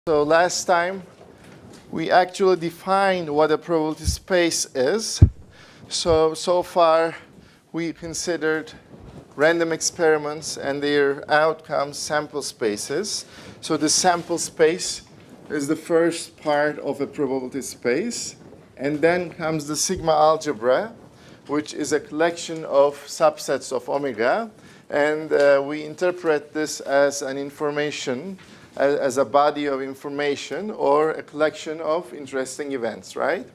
So last time, we actually defined what a probability space is. So far, we considered random experiments and their outcomes sample spaces. So the sample space is the first part of a probability space. And then comes the sigma algebra, which is a collection of subsets of omega. And we interpret this as an information, as a body of information or a collection of interesting events, right?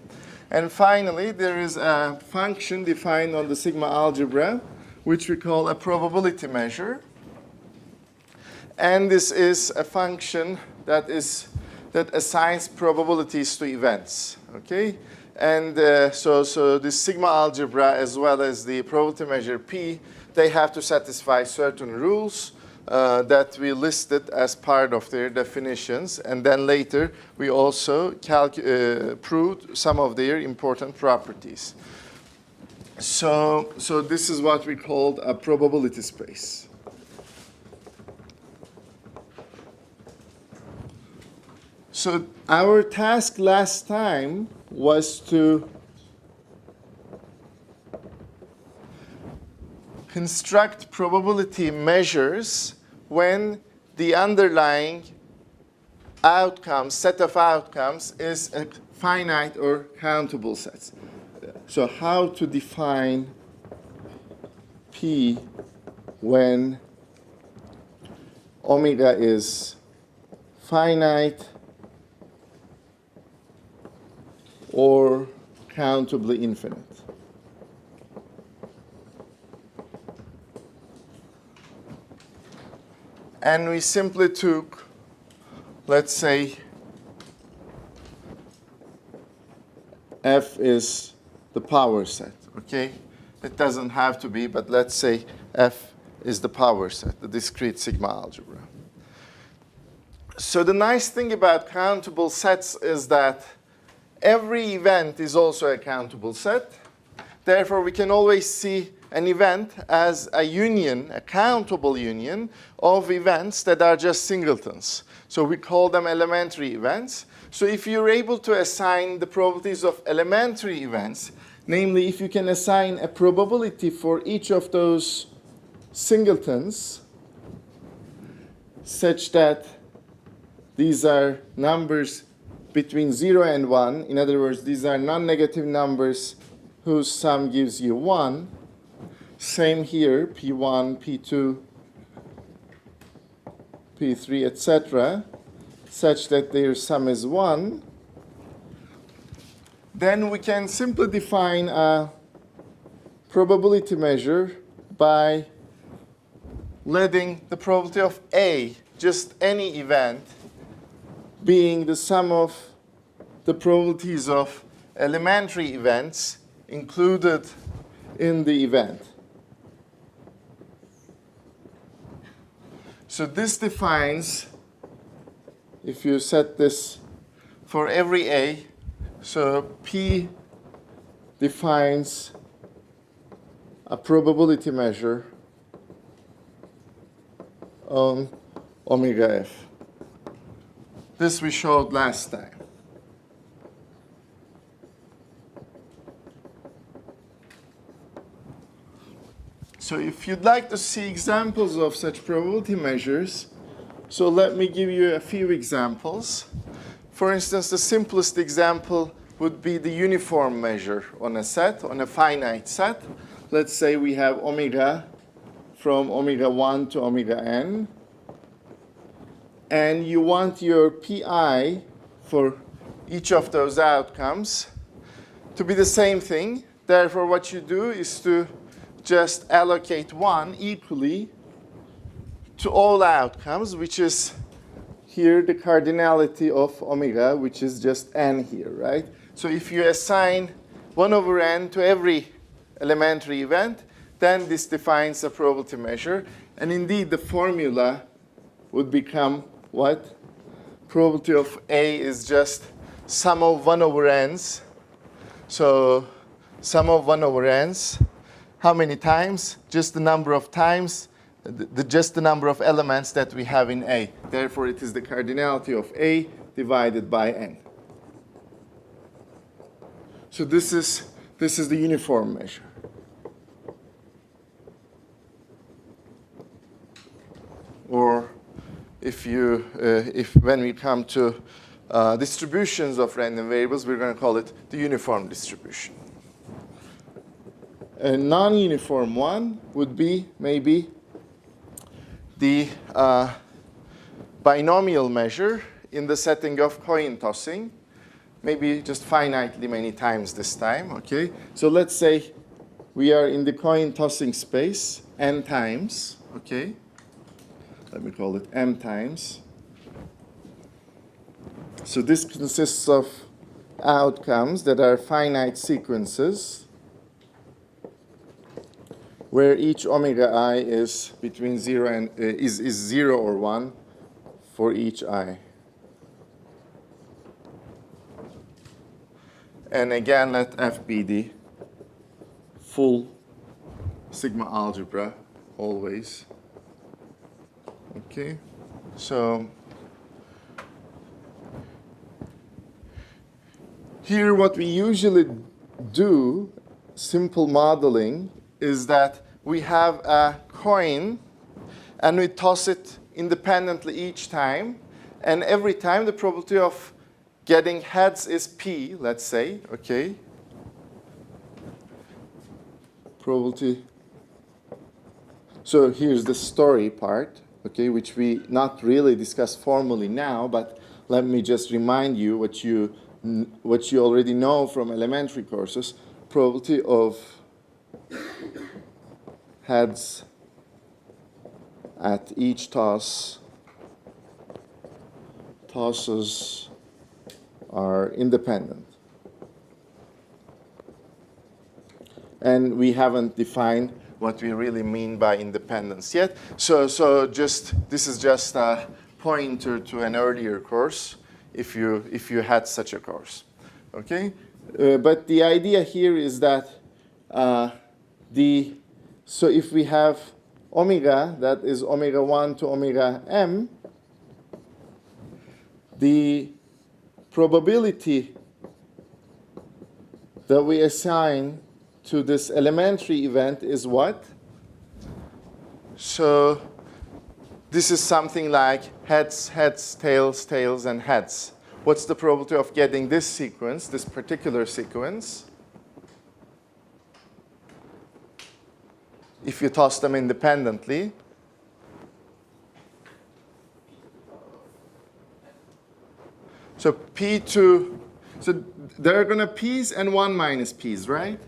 And finally, there is a function defined on the sigma algebra, which we call a probability measure. And this is a function that assigns probabilities to events, okay? And so the sigma algebra as well as the probability measure P, they have to satisfy certain rules that we listed as part of their definitions. And then later, we also proved some of their important properties. So this is what we called a probability space. So our task last time was to construct probability measures when the underlying outcomes, set of outcomes, is a finite or countable set. So how to define P when omega is finite or countably infinite. And we simply took, let's say, F is the power set, okay? It doesn't have to be, but let's say F is the power set, the discrete sigma algebra. So the nice thing about countable sets is that every event is also a countable set. Therefore, we can always see an event as a union, a countable union of events that are just singletons. So we call them elementary events. So if you're able to assign the probabilities of elementary events, namely if you can assign a probability for each of those singletons such that these are numbers between 0 and 1, in other words, these are non-negative numbers whose sum gives you 1. Same here, P1, P2, P3, etc., such that their sum is 1. Then we can simply define a probability measure by letting the probability of A, just any event, being the sum of the probabilities of elementary events included in the event. So this defines, if you set this for every A, so P defines a probability measure on omega F. This we showed last time. So if you'd like to see examples of such probability measures, so let me give you a few examples. For instance, the simplest example would be the uniform measure on a set, on a finite set. Let's say we have omega from omega 1 to omega n. And you want your pi for each of those outcomes to be the same thing. Therefore, what you do is to just allocate 1 equally to all outcomes, which is here the cardinality of omega, which is just n here, right? So if you assign 1 over n to every elementary event, then this defines a probability measure. And indeed, the formula would become what? Probability of A is just sum of 1 over n's. So sum of 1 over n's. How many times? Just the number of times just the number of elements that we have in A. Therefore, it is the cardinality of A divided by n. So this is the uniform measure. Or if when we come to distributions of random variables, we're going to call it the uniform distribution. A non-uniform one would be maybe the binomial measure in the setting of coin tossing, maybe just finitely many times this time, okay? So let's say we are in the coin tossing space n times, okay? Let me call it m times. So this consists of outcomes that are finite sequences where each omega I is between 0 and is 0 or 1 for each I. And again, let F be the full sigma algebra always. Okay, so here what we usually do, simple modeling, is that we have a coin and we toss it independently each time, and every time the probability of getting heads is p, let's say, okay? Probability. So here's the story part, okay, which we not really discuss formally now, but let me just remind you what you already know from elementary courses. Probability of heads at each tosses are independent. And we haven't defined what we really mean by independence yet. So this is just a pointer to an earlier course if you had such a course. Okay? But the idea here is that so if we have omega, that is omega 1 to omega m, the probability that we assign to this elementary event is what? So this is something like heads, heads, tails, tails, and heads. What's the probability of getting this sequence, this particular sequence, if you toss them independently? So P2, so there are going to P's and 1 minus P's, right?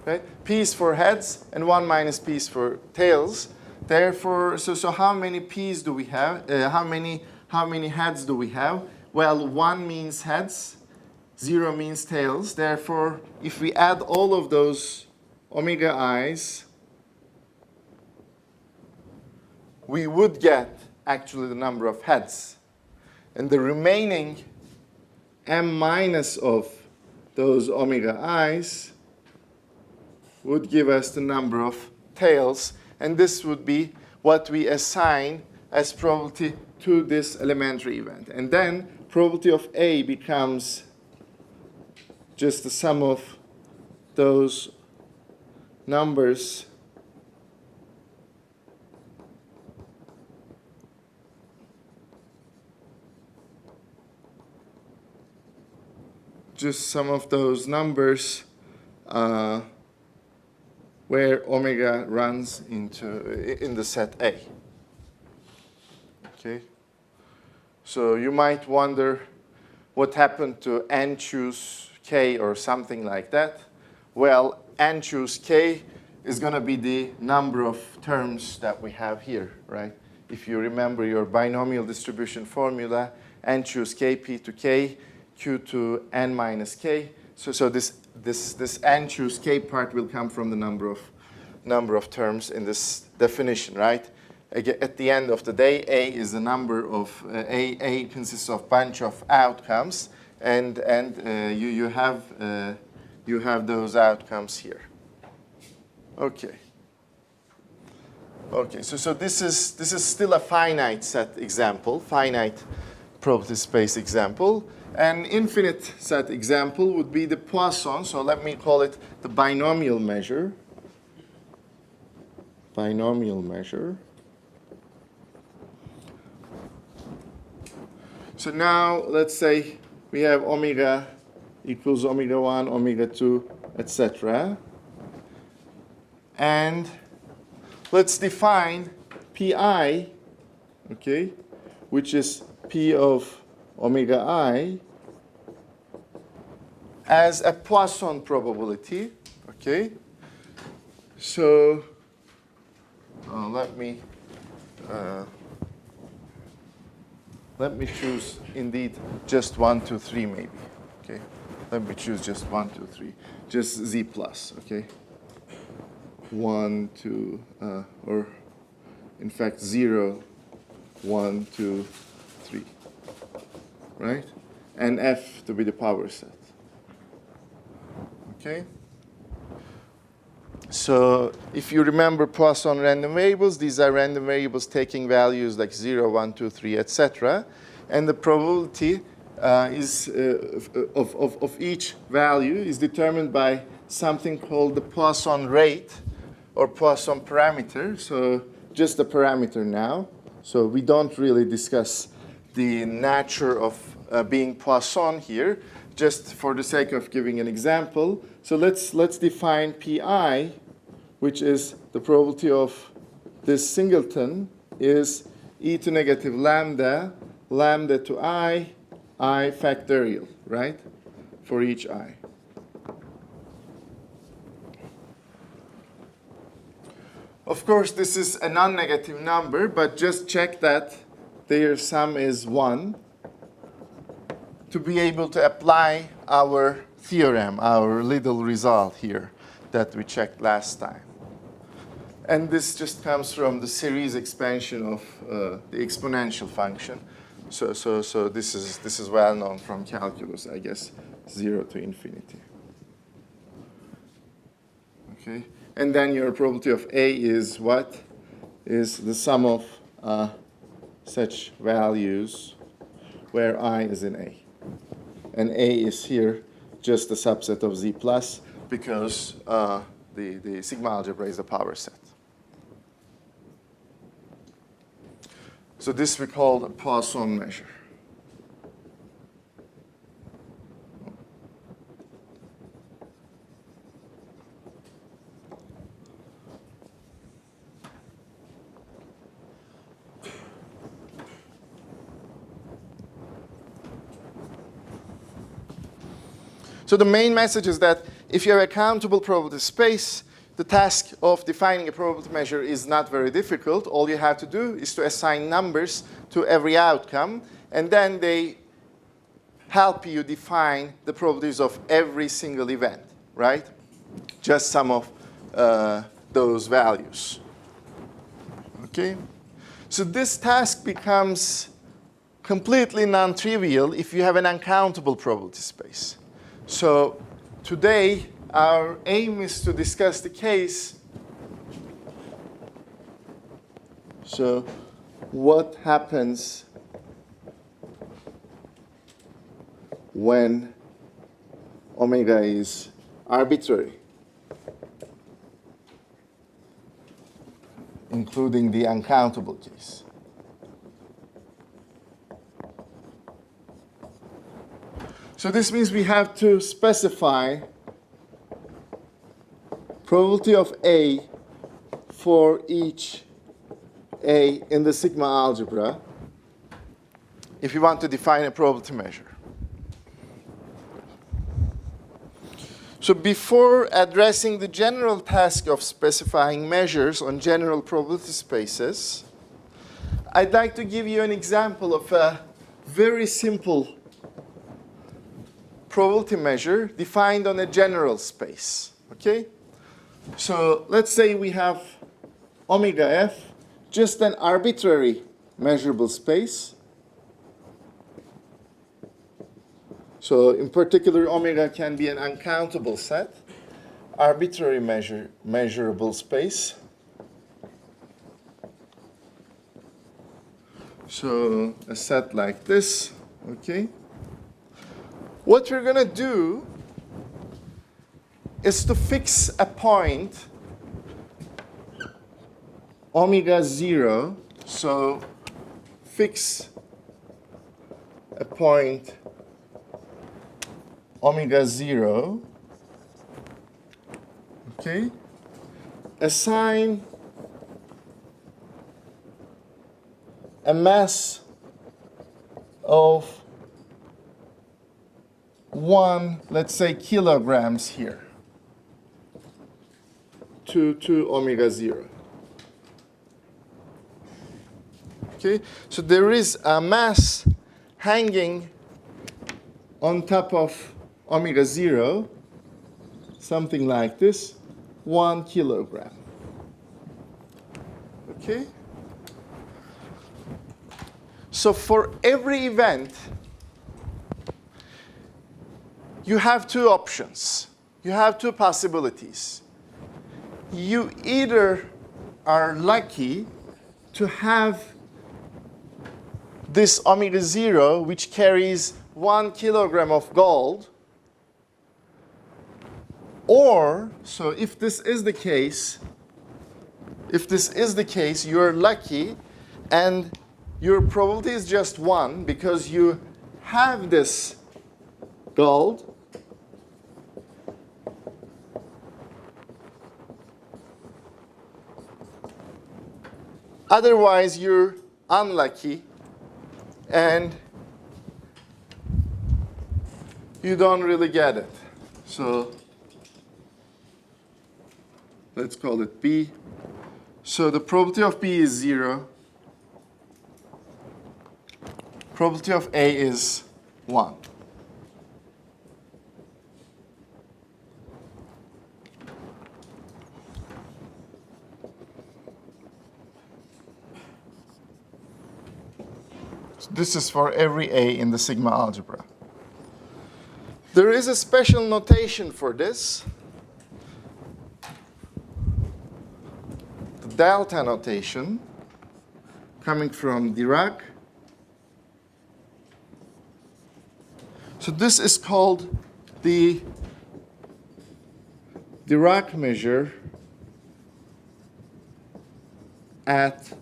Right? P's for heads and 1 minus P's for tails. Therefore, so how many P's do we have? How many heads do we have? Well, 1 means heads, 0 means tails. Therefore, if we add all of those omega i's, we would get actually the number of heads. And the remaining m minus of those omega i's would give us the number of tails. And this would be what we assign as probability to this elementary event. And then probability of A becomes just the sum of those numbers where omega runs in the set A. Okay. So you might wonder what happened to n choose k or something like that. Well, n choose k is going to be the number of terms that we have here, right? If you remember your binomial distribution formula, n choose k, p to k, q to n minus k. So this n choose k part will come from the number of terms in this definition, right? Again, at the end of the day, A is a number of A consists of bunch of outcomes, and you have those outcomes here. Okay. Okay, so this is still a finite set example, finite probability space example. An infinite set example would be the Poisson, so let me call it the binomial measure. Binomial measure. So now let's say we have omega equals omega 1, omega 2, etc. And let's define pi, okay, which is p of omega I, as a Poisson probability, okay? So let me choose indeed just 1, 2, 3 maybe, okay? Let me choose just 1, 2, 3, just z plus, okay? 1, 2, or in fact 0, 1, 2, 3, right? And f to be the power set. Okay? So if you remember Poisson random variables, these are random variables taking values like 0, 1, 2, 3, etc. And the probability of each value is determined by something called the Poisson rate or Poisson parameter. So just the parameter now. So we don't really discuss the nature of being Poisson here, just for the sake of giving an example. So let's define pi, which is the probability of this singleton is e to negative lambda, lambda to I factorial, right, for each I. Of course, this is a non-negative number, but just check that their sum is 1 to be able to apply our theorem, our little result here that we checked last time. And this just comes from the series expansion of the exponential function. So this is well known from calculus, I guess, 0 to infinity. Okay, and then your probability of A is what? Is the sum of such values where I is in A. And A is here just a subset of Z plus because the sigma algebra is a power set. So this we call a Poisson measure. So the main message is that if you have a countable probability space, the task of defining a probability measure is not very difficult. All you have to do is to assign numbers to every outcome, and then they help you define the probabilities of every single event, right? Just some of those values. Okay? So this task becomes completely non-trivial if you have an uncountable probability space. So today, our aim is to discuss the case. So what happens when omega is arbitrary, including the uncountable case? So this means we have to specify probability of A for each A in the sigma algebra if you want to define a probability measure. So before addressing the general task of specifying measures on general probability spaces, I'd like to give you an example of a very simple probability measure defined on a general space. Okay? So let's say we have omega f, just an arbitrary measurable space. So in particular, omega can be an uncountable set, arbitrary measurable space. So a set like this, okay? What we're going to do is to fix a point omega 0. So fix a point omega 0, okay? Assign a mass of 1, let's say, kilograms here to omega 0. Okay, so there is a mass hanging on top of omega 0, something like this, 1 kilogram. Okay? So for every event, you have two options. You have two possibilities. You either are lucky to have this omega 0, which carries 1 kilogram of gold, or, so if this is the case, you're lucky, and your probability is just 1 because you have this gold. Otherwise, you're unlucky and you don't really get it. So let's call it B. So the probability of B is 0. Probability of A is 1. So this is for every A in the sigma algebra. There is a special notation for this. The delta notation coming from Dirac. So this is called the Dirac measure at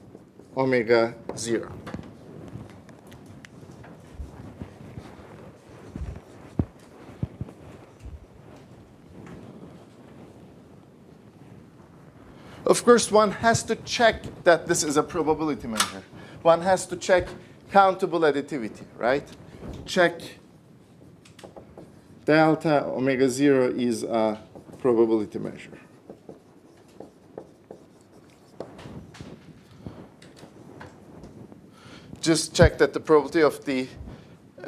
omega 0. Of course, one has to check that this is a probability measure. One has to check countable additivity, right? Check delta omega 0 is a probability measure. Just check that the probability of the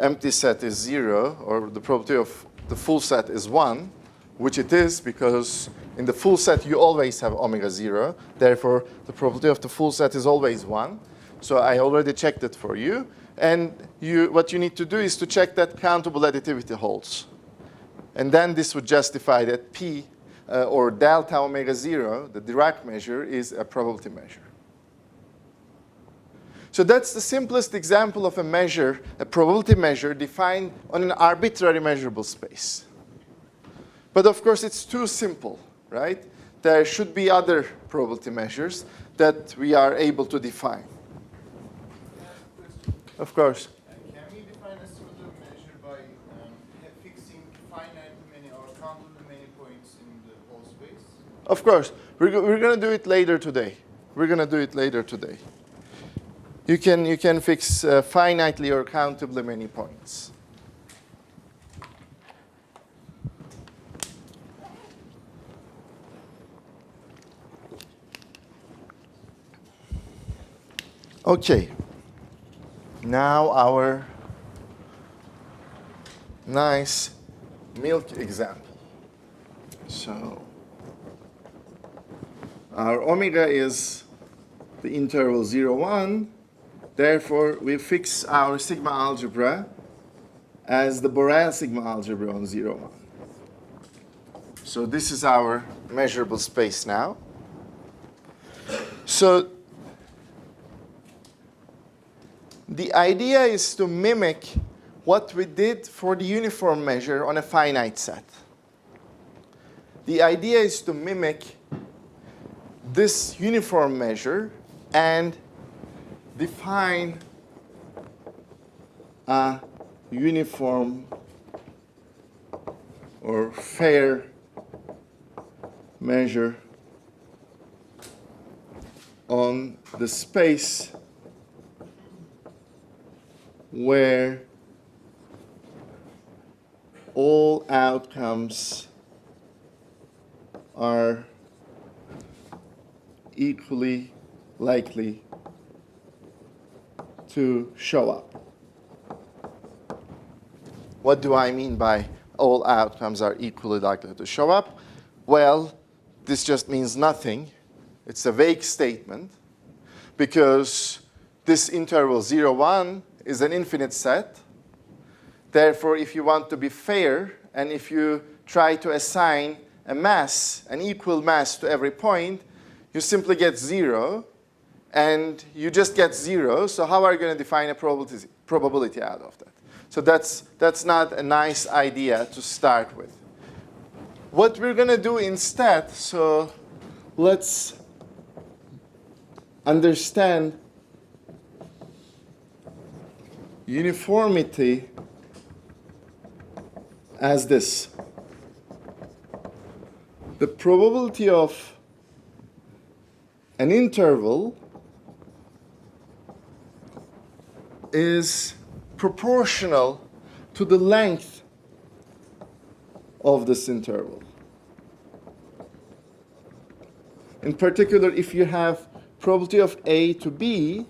empty set is 0, or the probability of the full set is 1, which it is because in the full set you always have omega 0. Therefore, the probability of the full set is always 1. So I already checked it for you. And what you need to do is to check that countable additivity holds. And then this would justify that P, or delta omega 0, the Dirac measure, is a probability measure. So that's the simplest example of a measure, a probability measure, defined on an arbitrary measurable space. But of course, it's too simple, right? There should be other probability measures that we are able to define. Of course. Can we define a similar measure by fixing finitely many or countably many points in the whole space? Of course. We're going to do it later today. You can fix finitely or countably many points. Okay. Now our nice milk example. So our omega is the interval 0, 1. Therefore, we fix our sigma algebra as the Borel sigma algebra on 0, 1. So this is our measurable space now. The idea is to mimic what we did for the uniform measure on a finite set. The idea is to mimic this uniform measure and define a uniform or fair measure on the space where all outcomes are equally likely to show up. What do I mean by all outcomes are equally likely to show up? Well, this just means nothing. It's a vague statement because this interval 0, 1 is an infinite set. Therefore, if you want to be fair and if you try to assign a mass, an equal mass to every point, you simply get 0 and you just get 0. So how are you going to define a probability out of that? So that's not a nice idea to start with. What we're going to do instead, so let's understand uniformity as this. The probability of an interval is proportional to the length of this interval. In particular, if you have probability of A to B,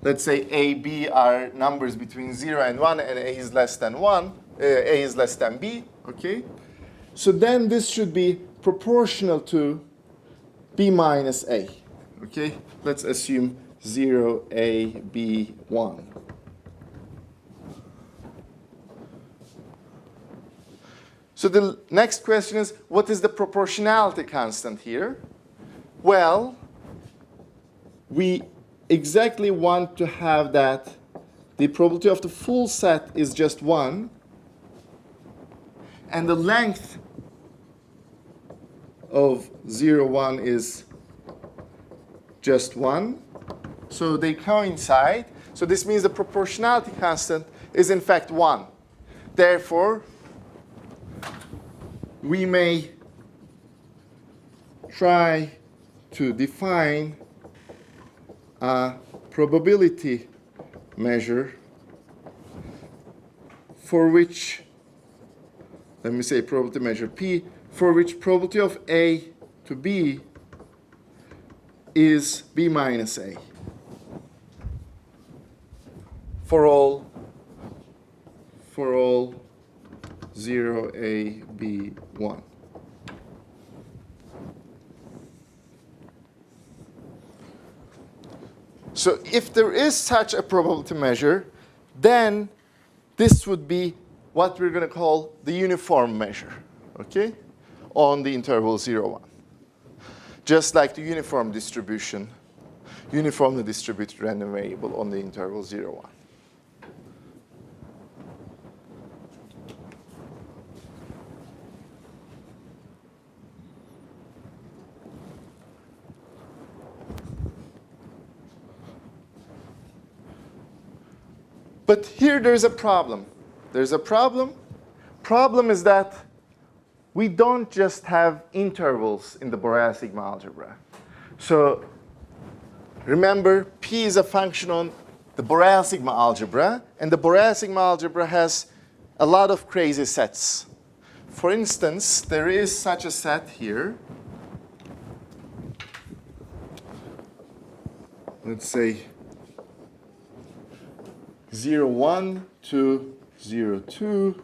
let's say A, B are numbers between 0 and 1, and A is less than 1, A is less than B, okay? So then this should be proportional to B minus A, okay? Let's assume 0, A, B, 1. So the next question is, what is the proportionality constant here? Well, we exactly want to have that the probability of the full set is just 1, and the length of 0, 1 is just 1. So they coincide. So this means the proportionality constant is in fact 1. Therefore, we may try to define a probability measure for which, let me say probability measure P, for which probability of A to B is B minus A for all 0, A, B, 1. So if there is such a probability measure, then this would be what we're going to call the uniform measure, okay, on the interval 0, 1. Just like the uniform distribution, uniformly distributed random variable on the interval 0, 1. But here there's a problem. There's a problem. Problem is that we don't just have intervals in the Borel-Sigma algebra. So remember, P is a function on the Borel-Sigma algebra, and the Borel-Sigma algebra has a lot of crazy sets. For instance, there is such a set here. Let's say 0, 1 to 0, 2,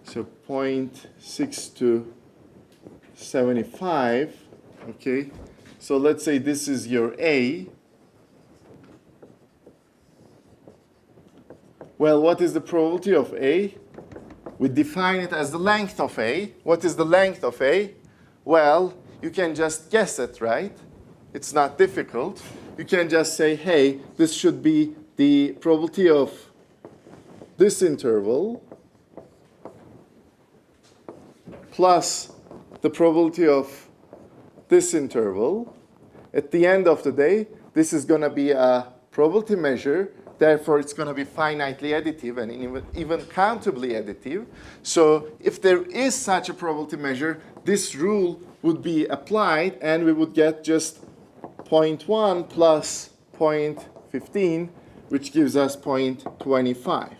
so 0.6 to 75, okay? So let's say this is your A. Well, what is the probability of A? We define it as the length of A. What is the length of A? Well, you can just guess it, right? It's not difficult. You can just say, hey, this should be the probability of this interval plus the probability of this interval. At the end of the day, this is going to be a probability measure. Therefore, it's going to be finitely additive and even countably additive. So if there is such a probability measure, this rule would be applied, and we would get just 0.1 plus 0.15, which gives us 0.25.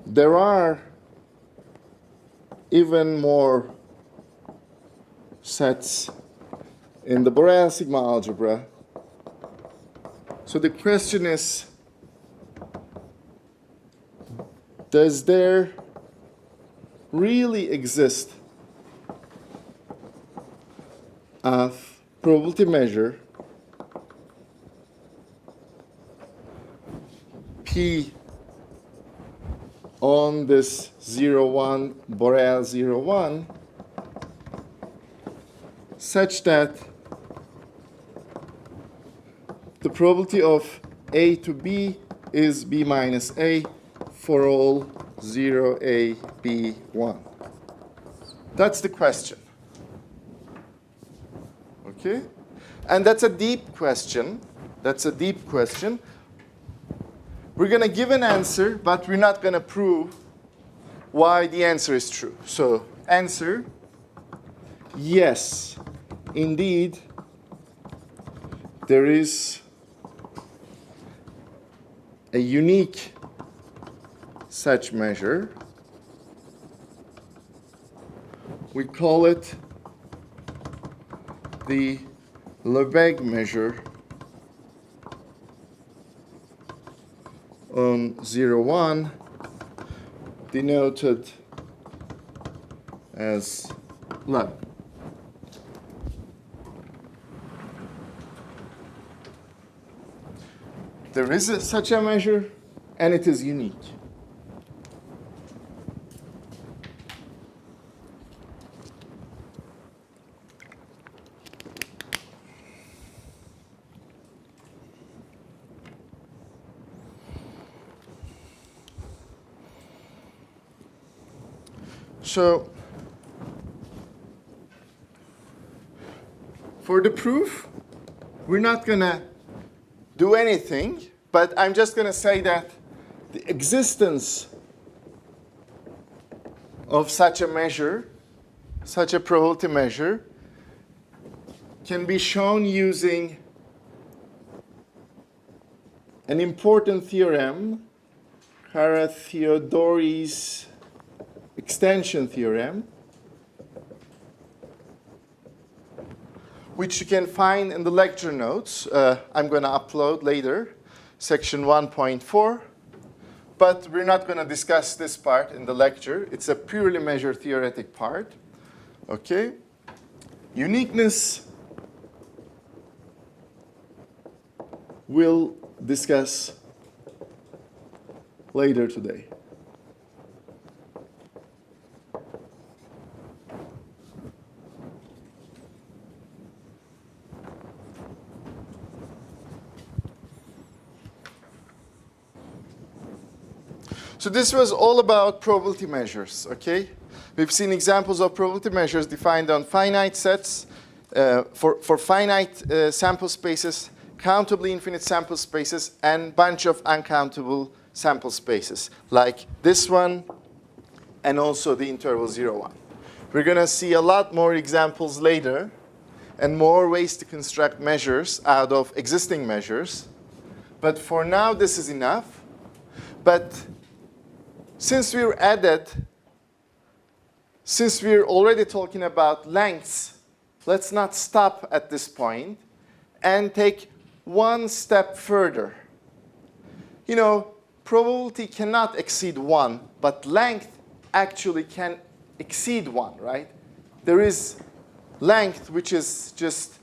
There are even more sets in the Borel sigma algebra. So the question is, does there really exist a probability measure P on this 0,1 Borel 0,1 such that the probability of A to B is B minus A for all 0A B1? That's the question. Okay? And that's a deep question. That's a deep question. We're going to give an answer, but we're not going to prove why the answer is true. So, answer, yes, indeed, there is a unique such measure. We call it the Lebesgue measure on 0,1, denoted as Leb. There is such a measure, and it is unique. So, for the proof, we're not going to do anything, but I'm just going to say that the existence of such a measure, such a probability measure, can be shown using an important theorem, Carathéodory's extension theorem, which you can find in the lecture notes. I'm going to upload later, section 1.4. But we're not going to discuss this part in the lecture. It's a purely measure theoretic part. Okay? Uniqueness we'll discuss later today. So this was all about probability measures, okay? We've seen examples of probability measures defined on finite sets, for finite sample spaces, countably infinite sample spaces, and bunch of uncountable sample spaces, like this one, and also the interval 0, 1. We're going to see a lot more examples later, and more ways to construct measures out of existing measures. But for now, this is enough. But since we're already talking about lengths, let's not stop at this point and take one step further. You know, probability cannot exceed 1, but length actually can exceed 1, right? There is length which is just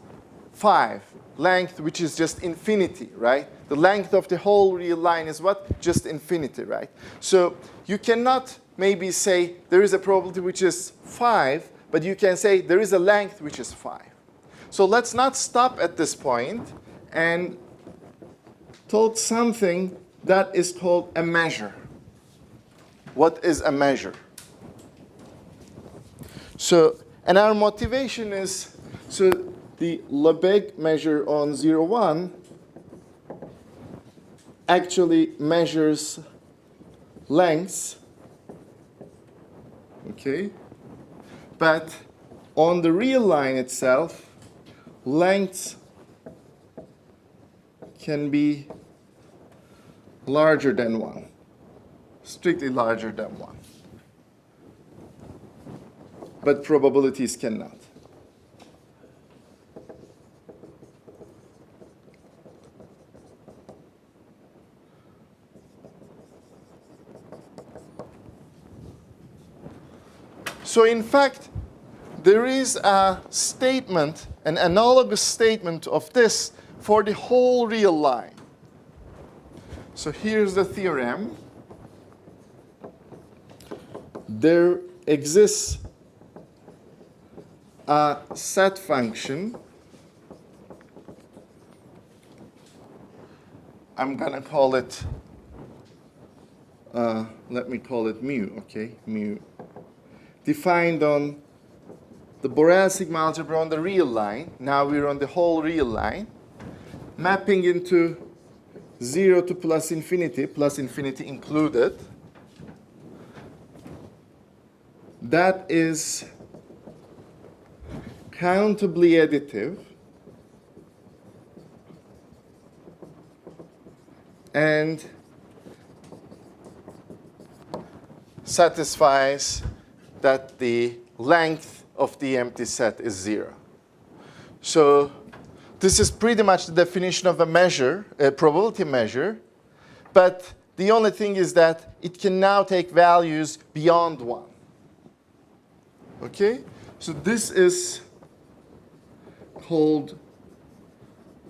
5, length which is just infinity, right? The length of the whole real line is what? Just infinity, right? So you cannot maybe say there is a probability which is 5, but you can say there is a length which is 5. So let's not stop at this point, and told something that is called a measure. What is a measure? So, and our motivation is, so the Lebesgue measure on 0, 1 actually measures lengths, okay? But on the real line itself, lengths can be larger than 1, strictly larger than 1. But probabilities cannot. So in fact, there is a statement, an analogous statement of this for the whole real line. So here's the theorem. There exists a set function. I'm going to call it, let me call it mu, okay, mu. Defined on the Borel sigma algebra on the real line. Now we're on the whole real line. Mapping into 0 to plus infinity included. That is countably additive and satisfies that the length of the empty set is 0. So this is pretty much the definition of a measure, a probability measure, but the only thing is that it can now take values beyond 1. Okay? So this is called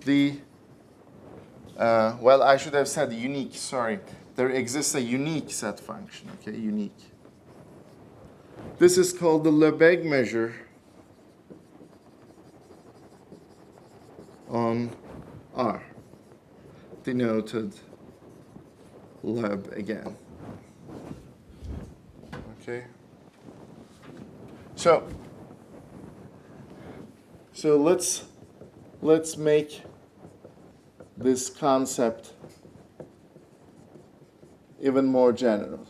the, well, I should have said unique, sorry. There exists a unique set function, okay, unique. This is called the Lebesgue measure on R, denoted Leb again. Okay. So let's make this concept even more general.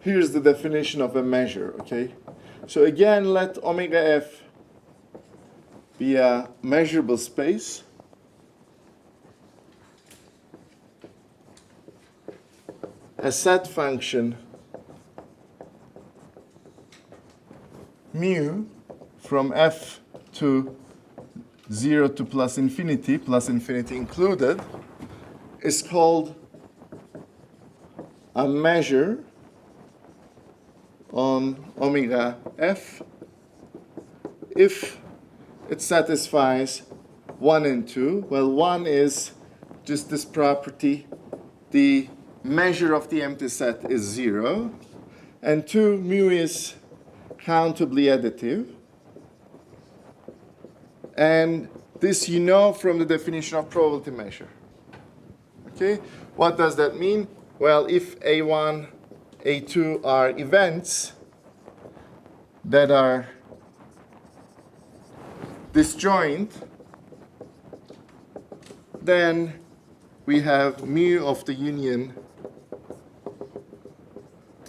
Here's the definition of a measure, okay? So again, let omega f be a measurable space. A set function mu from f to 0 to plus infinity included, is called a measure on omega f if it satisfies 1 and 2. Well, 1 is just this property, the measure of the empty set is 0, and 2, mu is countably additive. And this you know from the definition of probability measure. Okay, what does that mean? Well, if A1, A2 are events that are disjoint, then we have mu of the union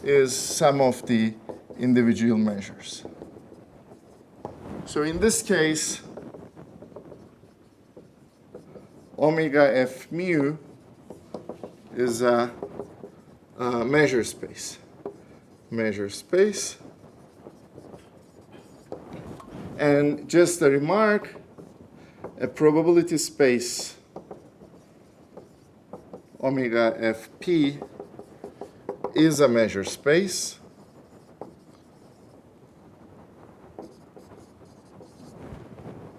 is sum of the individual measures. So in this case, omega f mu is a measure space. Measure space. And just a remark, a probability space omega fp is a measure space.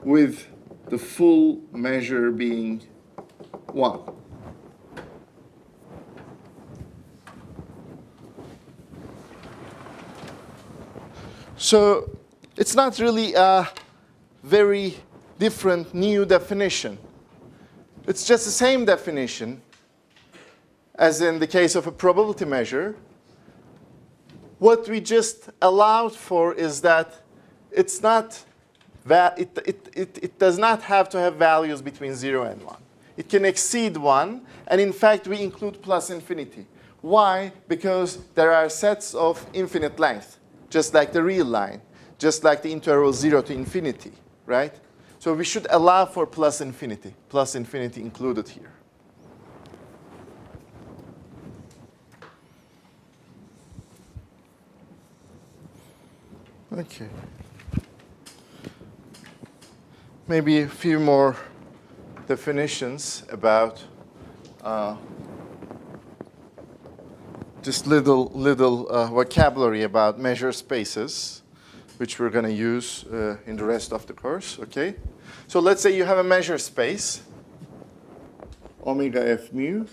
With the full measure being 1. So it's not really a very different new definition. It's just the same definition as in the case of a probability measure. What we just allowed for is that it's not it does not have to have values between 0 and 1. It can exceed 1, and in fact we include plus infinity. Why? Because there are sets of infinite length, just like the real line, just like the interval 0 to infinity, right? So we should allow for plus infinity included here. Okay. Maybe a few more definitions about just little vocabulary about measure spaces, which we're going to use in the rest of the course. Okay. So let's say you have a measure space, omega f mu.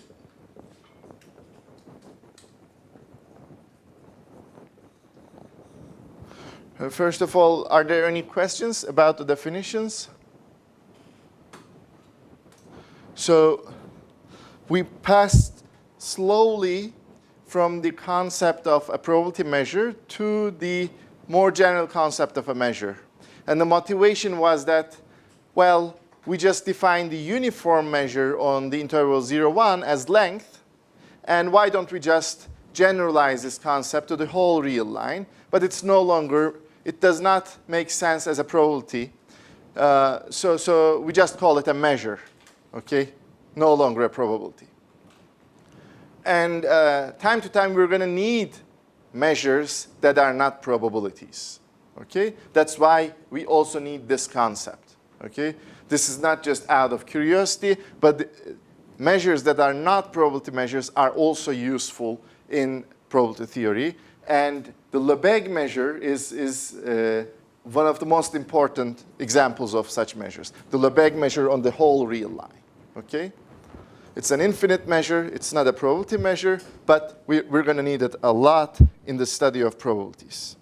First of all, are there any questions about the definitions? So we passed slowly from the concept of a probability measure to the more general concept of a measure. And the motivation was that, well, we just defined the uniform measure on the interval 0, 1 as length. And why don't we just generalize this concept to the whole real line? But it's no longer, it does not make sense as a probability. So we just call it a measure. Okay, no longer a probability. And time to time, we're going to need measures that are not probabilities. Okay, that's why we also need this concept. Okay, this is not just out of curiosity, but measures that are not probability measures are also useful in probability theory. And the Lebesgue measure is one of the most important examples of such measures. The Lebesgue measure on the whole real line. Okay? It's an infinite measure. It's not a probability measure, but we're going to need it a lot in the study of probabilities.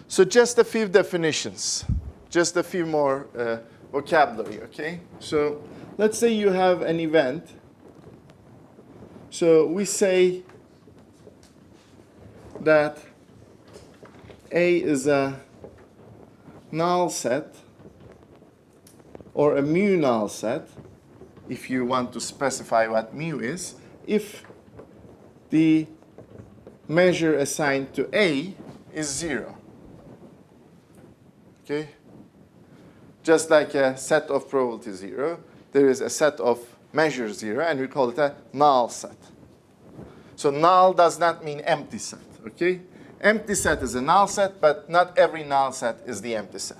So just a few definitions, just a few more vocabulary, okay? So let's say you have an event. So we say that A is a null set or a mu null set, if you want to specify what mu is, if the measure assigned to A is 0. Okay? Just like a set of probability 0, there is a set of measures 0, and we call it a null set. So null does not mean empty set. Okay? Empty set is a null set, but not every null set is the empty set.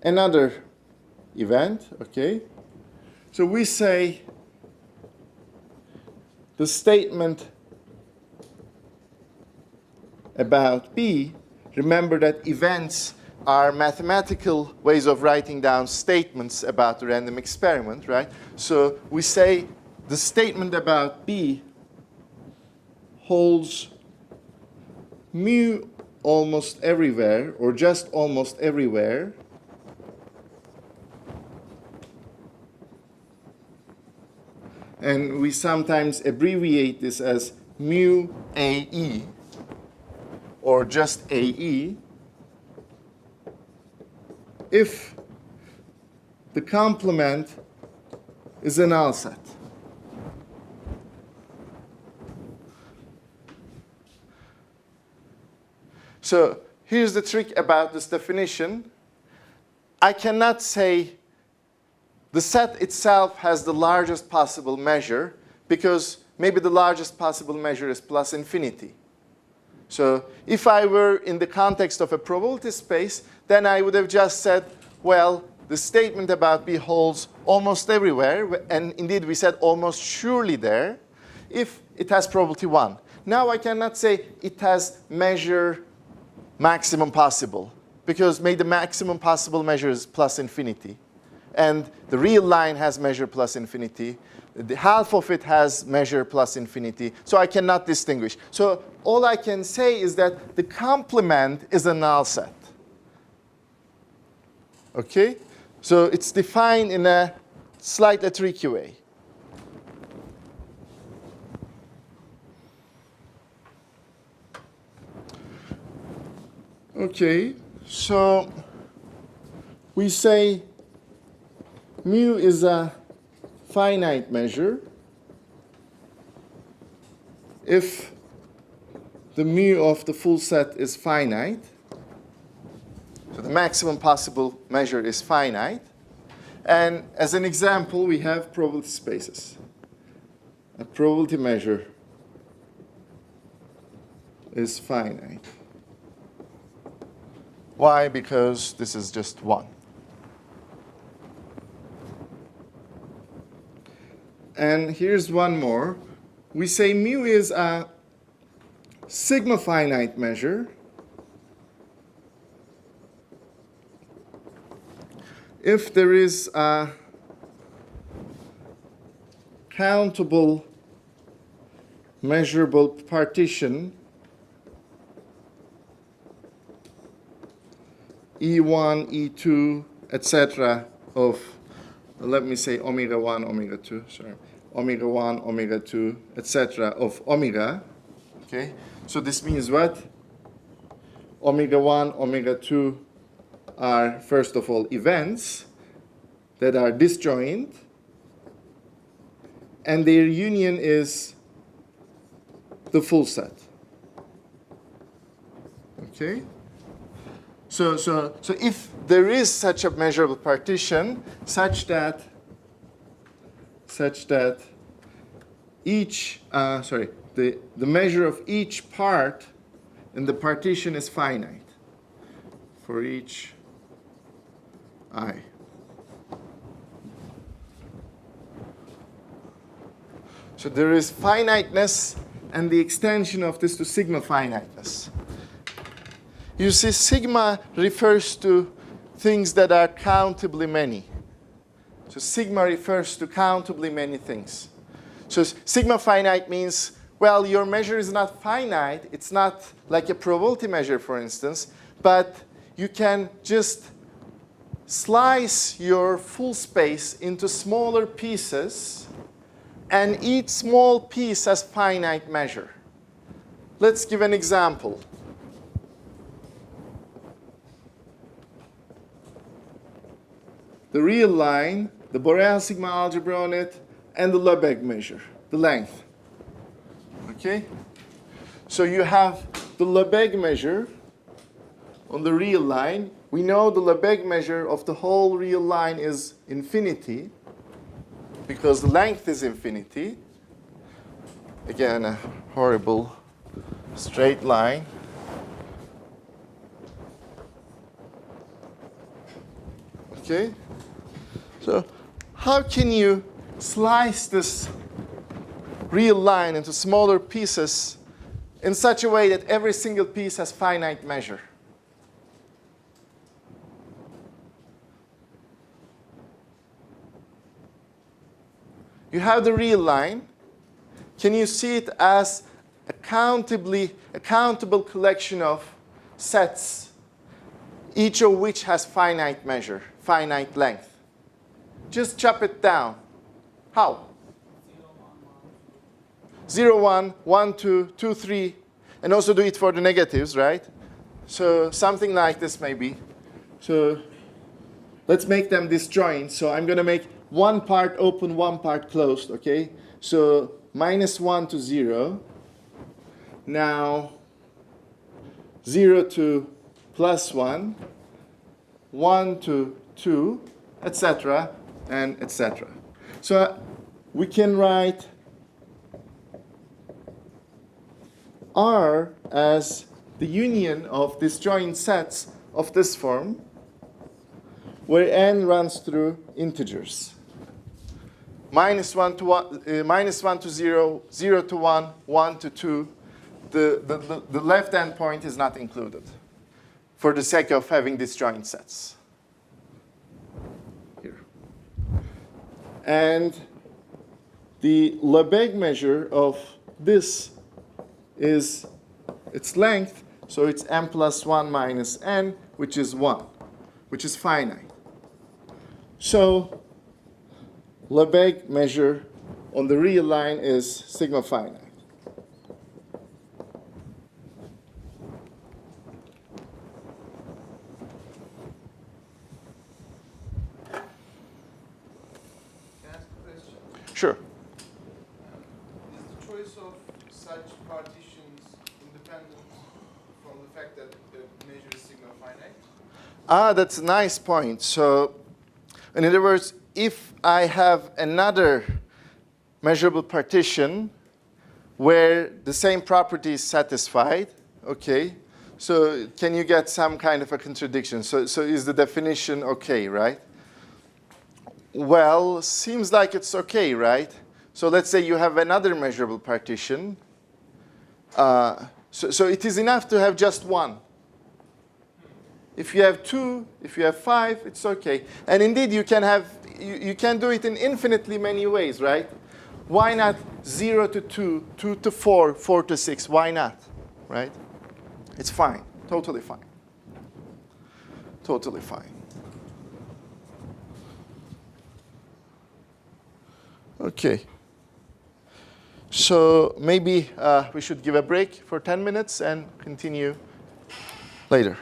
Another event, okay? So we say the statement about B, remember that events are mathematical ways of writing down statements about the random experiment, right? So we say the statement about B holds mu almost everywhere, or just almost everywhere, and we sometimes abbreviate this as mu AE, or just AE, if the complement is a null set. So here's the trick about this definition. I cannot say the set itself has the largest possible measure because maybe the largest possible measure is plus infinity. So if I were in the context of a probability space, then I would have just said, well, the statement about B holds almost everywhere, and indeed we said almost surely there, if it has probability 1. Now I cannot say it has measure maximum possible, because maybe the maximum possible measure is plus infinity. and the real line has measure plus infinity. The half of it has measure plus infinity. So I cannot distinguish. So all I can say is that the complement is a null set. Okay? So it's defined in a slightly tricky way. Okay, so we say mu is a finite measure if the mu of the full set is finite. So the maximum possible measure is finite. And as an example, we have probability spaces. A probability measure is finite. Why? Because this is just 1. And here's one more. We say mu is a sigma finite measure if there is a countable measurable partition E1, E2, etc. of, let me say omega 1, omega 2, sorry, omega 1, omega 2, etc. of omega. Okay, so this means what? Omega 1, omega 2 are, first of all, events that are disjoint, and their union is the full set. Okay? So if there is such a measurable partition, such that each, the measure of each part in the partition is finite for each I. So there is finiteness and the extension of this to sigma finiteness. You see, sigma refers to things that are countably many. So sigma refers to countably many things. So sigma finite means, well, your measure is not finite. It's not like a probability measure, for instance, but you can just slice your full space into smaller pieces, and each small piece has finite measure. Let's give an example. The real line, the Borel sigma algebra on it, and the Lebesgue measure, the length. Okay? So you have the Lebesgue measure on the real line. We know the Lebesgue measure of the whole real line is infinity because the length is infinity. Again, a horrible straight line. Okay? So how can you slice this real line into smaller pieces in such a way that every single piece has finite measure? You have the real line. Can you see it as a countable collection of sets, each of which has finite measure, finite length? Just chop it down. How? 0, 1, 1, 2, 2, 3, and also do it for the negatives, right? So something like this maybe. So let's make them disjoint. So I'm going to make one part open, one part closed, okay? So -1 to 0. Now 0 to +1, 1 to 2, etc., and etc. So we can write R as the union of disjoint sets of this form, where n runs through integers. -1 to 1, -1 to 0, 0 to 1, 1 to 2. The left end point is not included for the sake of having disjoint sets. Here. And the Lebesgue measure of this is its length, so it's n plus 1 minus n, which is 1, which is finite. So Lebesgue measure on the real line is sigma finite. Can I ask a question? Sure. Is the choice of such partitions independent from the fact that the measure is sigma finite? Ah, that's a nice point. So, in other words, if I have another measurable partition where the same property is satisfied, okay, so can you get some kind of a contradiction? So is the definition okay, right? Well, seems like it's okay, right? So let's say you have another measurable partition. So it is enough to have just one. If you have 2, if you have 5, it's okay. And indeed, you can do it in infinitely many ways, right? Why not 0 to 2, 2 to 4, 4 to 6? Why not, right? It's fine, totally fine. Totally fine. Okay. So maybe we should give a break for 10 minutes and continue later.